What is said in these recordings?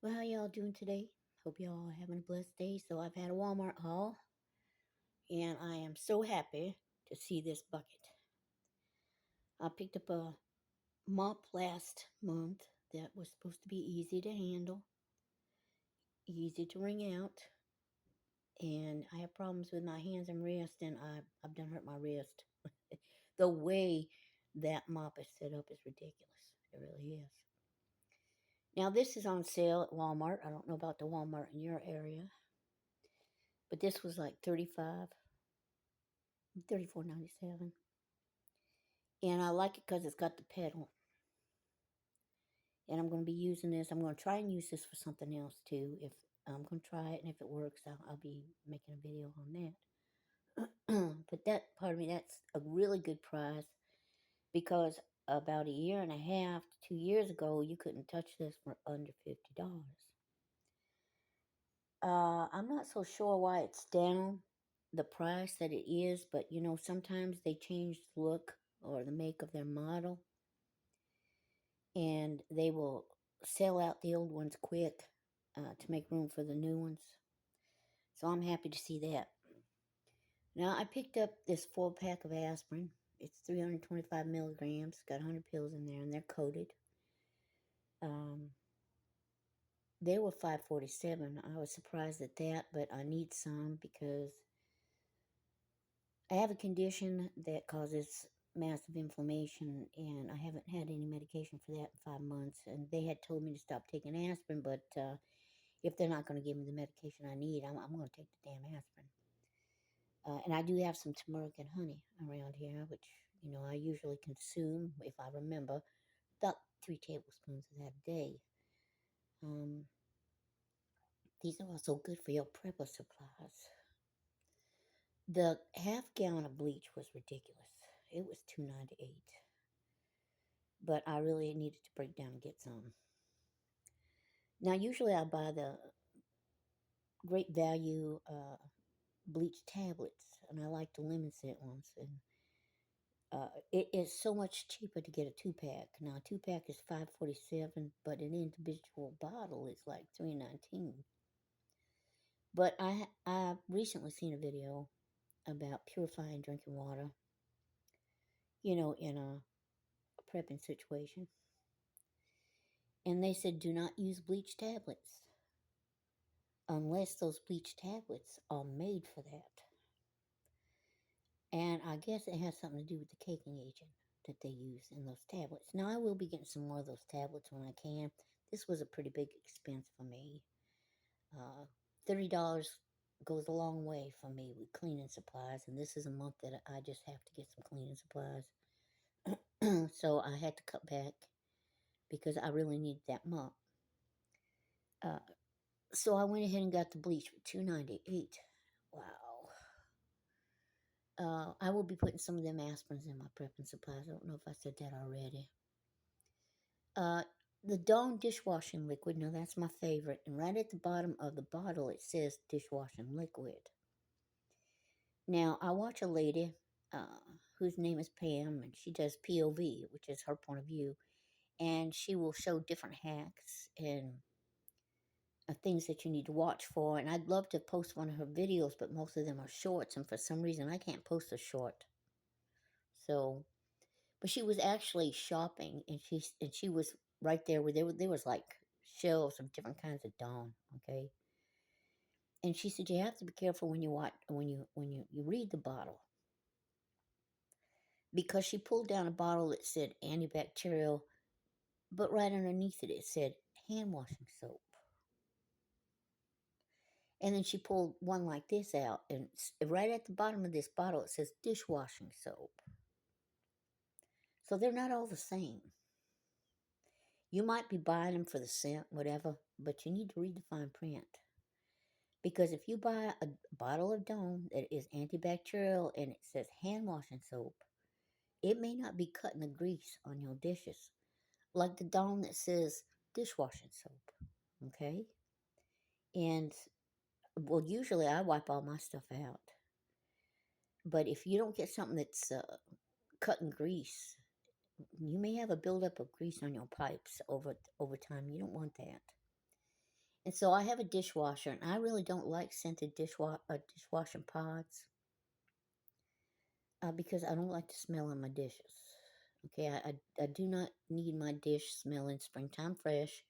Well, how y'all doing today? Hope y'all having a blessed day. So I've had a Walmart haul, and I am so happy to see this bucket. I picked up a mop last month that was supposed to be easy to handle, easy to wring out, and I have problems with my hands and wrist, and I've done hurt my wrist. The way that mop is set up is ridiculous. It really is. Now this is on sale at Walmart. I don't know about the Walmart in your area, but this was like 34.97, and I like it because it's got the pedal. And I'm going to be using this. I'm going to try and use this for something else too. If I'm going to try it, and if it works, I'll be making a video on that. But that, pardon me, that's a really good price because about a year and a half to 2 years ago, you couldn't touch this for under $50. I'm not so sure why it's down the price that it is, but sometimes they change the look or the make of their model, and they will sell out the old ones quick to make room for the new ones. So I'm happy to see that. Now I picked up this 4-pack of aspirin. It's 325 milligrams. Got 100 pills in there, and they're coated. Um, they were $5.47. I was surprised at that, but I need some because I have a condition that causes massive inflammation, and I haven't had any medication for that in 5 months. And they had told me to stop taking aspirin, but if they're not going to give me the medication I need, I'm going to take the damn aspirin. And I do have some turmeric and honey around here, which, I usually consume, if I remember, about 3 tablespoons of that a day. These are also good for your prepper supplies. The half gallon of bleach was ridiculous. It was $2.98. But I really needed to break down and get some. Now, usually I buy the Great Value bleach tablets, and I like the lemon scent ones. And it is so much cheaper to get a 2-pack. Now, a 2-pack is $5.47, but an individual bottle is like $3.19. But I recently seen a video about purifying drinking water, in a prepping situation. And they said do not use bleach tablets unless those bleach tablets are made for that. And I guess it has something to do with the caking agent that they use in those tablets. Now, I will be getting some more of those tablets when I can. This was a pretty big expense for me. $30 goes a long way for me with cleaning supplies, and this is a month that I just have to get some cleaning supplies. So I had to cut back because I really needed that mop. So I went ahead and got the bleach for $2.98. Wow. I will be putting some of them aspirins in my prepping supplies. I don't know if I said that already. Uh, the Dawn dishwashing liquid, now that's my favorite. And right at the bottom of the bottle, it says dishwashing liquid. Now, I watch a lady whose name is Pam, and she does POV, which is her point of view. And she will show different hacks and things that you need to watch for. And I'd love to post one of her videos, but most of them are shorts. And for some reason, I can't post a short. So, but she was actually shopping, and she was right there where there was like shelves of different kinds of Dawn. Okay, and she said you have to be careful when you watch when you read the bottle, because she pulled down a bottle that said antibacterial, but right underneath it said hand washing soap. And then she pulled one like this out, and right at the bottom of this bottle it says dishwashing soap. So they're not all the same. You might be buying them for the scent, whatever, but you need to read the fine print. Because if you buy a bottle of Dawn that is antibacterial and it says hand washing soap, it may not be cutting the grease on your dishes like the Dawn that says dishwashing soap. Okay? And, well, usually I wipe all my stuff out. But if you don't get something that's cutting grease, you may have a buildup of grease on your pipes over time. You don't want that. And so I have a dishwasher, and I really don't like scented dishwashing pods because I don't like the smell of my dishes. Okay, I do not need my dish smelling springtime fresh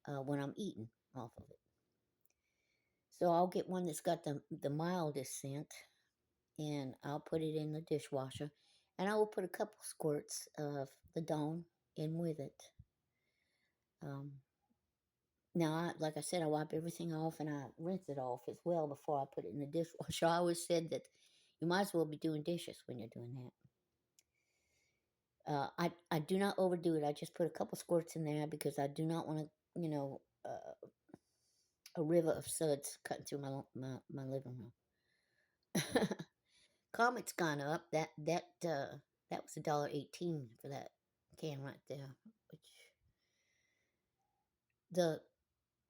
when I'm eating off of it. So I'll get one that's got the mildest scent, and I'll put it in the dishwasher, and I will put a couple squirts of the Dawn in with it. Now, like I said, I wipe everything off and I rinse it off as well before I put it in the dishwasher. I always said that you might as well be doing dishes when you're doing that. I do not overdo it. I just put a couple squirts in there because I do not want to, a river of suds cutting through my living room. Comet's gone up. That was $1.18 for that can right there. Which the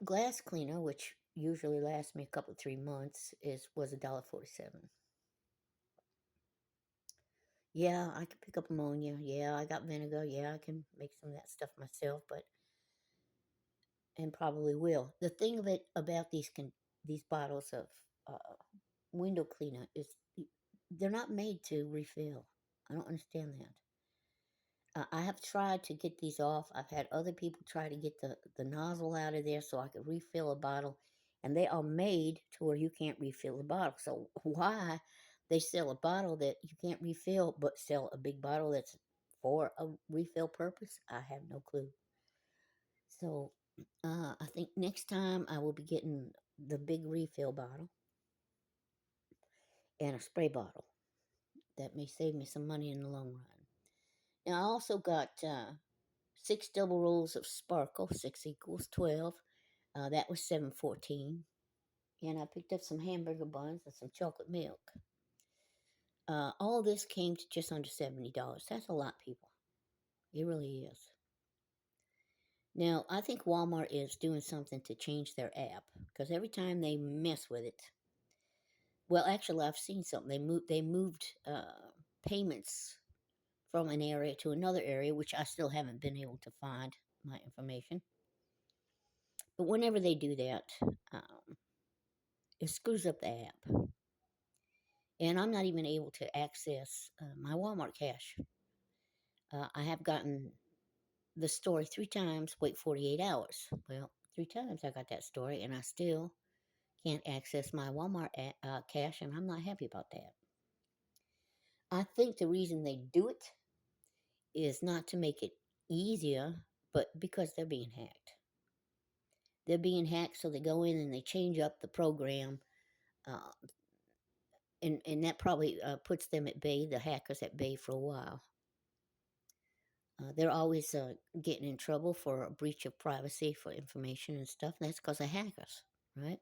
glass cleaner, which usually lasts me a couple 3 months, was $1.47. Yeah, I can pick up ammonia. Yeah, I got vinegar. Yeah, I can make some of that stuff myself, and probably will. The thing about these bottles of uh, window cleaner is they're not made to refill. I don't understand that. I have tried to get these off. I've had other people try to get the nozzle out of there so I could refill a bottle, and they are made to where you can't refill the bottle. So why they sell a bottle that you can't refill, but sell a big bottle that's for a refill purpose, I have no clue. So I think next time I will be getting the big refill bottle and a spray bottle. That may save me some money in the long run. Now I also got 6 double rolls of Sparkle, 6 equals 12. That was $7.14. And I picked up some hamburger buns and some chocolate milk. All this came to just under $70. That's a lot, people. It really is. Now, I think Walmart is doing something to change their app because every time they mess with it, well, actually, I've seen something. They moved payments from an area to another area, which I still haven't been able to find my information. But whenever they do that, it screws up the app. And I'm not even able to access my Walmart cash. I have gotten the story 3 times, wait 48 hours. Well, 3 times I got that story, and I still can't access my Walmart cash, and I'm not happy about that. I think the reason they do it is not to make it easier, but because they're being hacked. They're being hacked, so they go in and they change up the program, and that probably puts them at bay, the hackers at bay for a while. They're always getting in trouble for a breach of privacy for information and stuff, and that's because of hackers, right?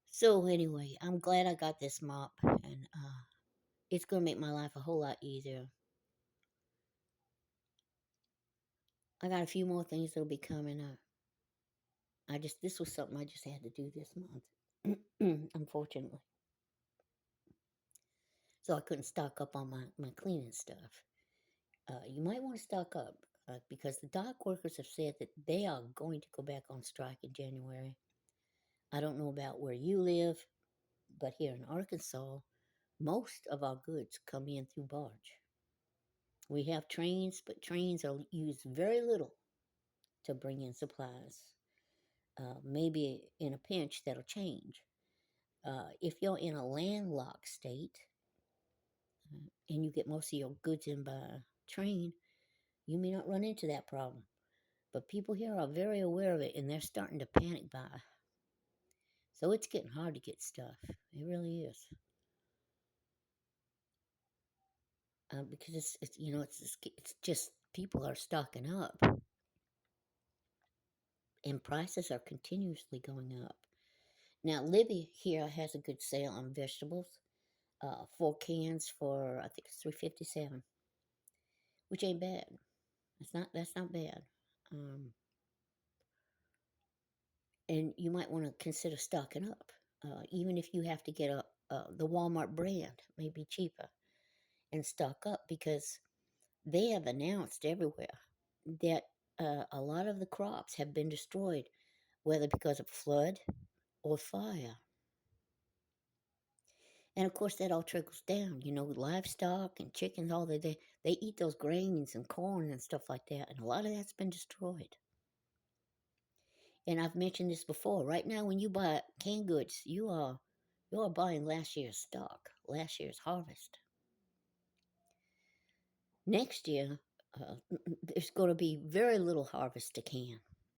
So anyway, I'm glad I got this mop, and it's going to make my life a whole lot easier. I got a few more things that'll be coming up. This was something I just had to do this month, unfortunately. So I couldn't stock up on my cleaning stuff. You might want to stock up because the dock workers have said that they are going to go back on strike in January. I don't know about where you live, but here in Arkansas, most of our goods come in through barge. We have trains, but trains are used very little to bring in supplies. Maybe in a pinch that'll change. If you're in a landlocked state and you get most of your goods in by train, you may not run into that problem. But people here are very aware of it and they're starting to panic buy. So it's getting hard to get stuff. It really is. Because it's just people are stocking up. And prices are continuously going up. Now, Libby here has a good sale on vegetables. 4 cans for I think it's $3.57, which ain't bad. That's not bad. And you might want to consider stocking up, even if you have to get the Walmart brand, may be cheaper, and stock up because they have announced everywhere that a lot of the crops have been destroyed, whether because of flood or fire. And of course, that all trickles down. Livestock and chickens, all they eat those grains and corn and stuff like that, and a lot of that's been destroyed. And I've mentioned this before. Right now, when you buy canned goods, you are buying last year's stock, last year's harvest. Next year, there's going to be very little harvest to can.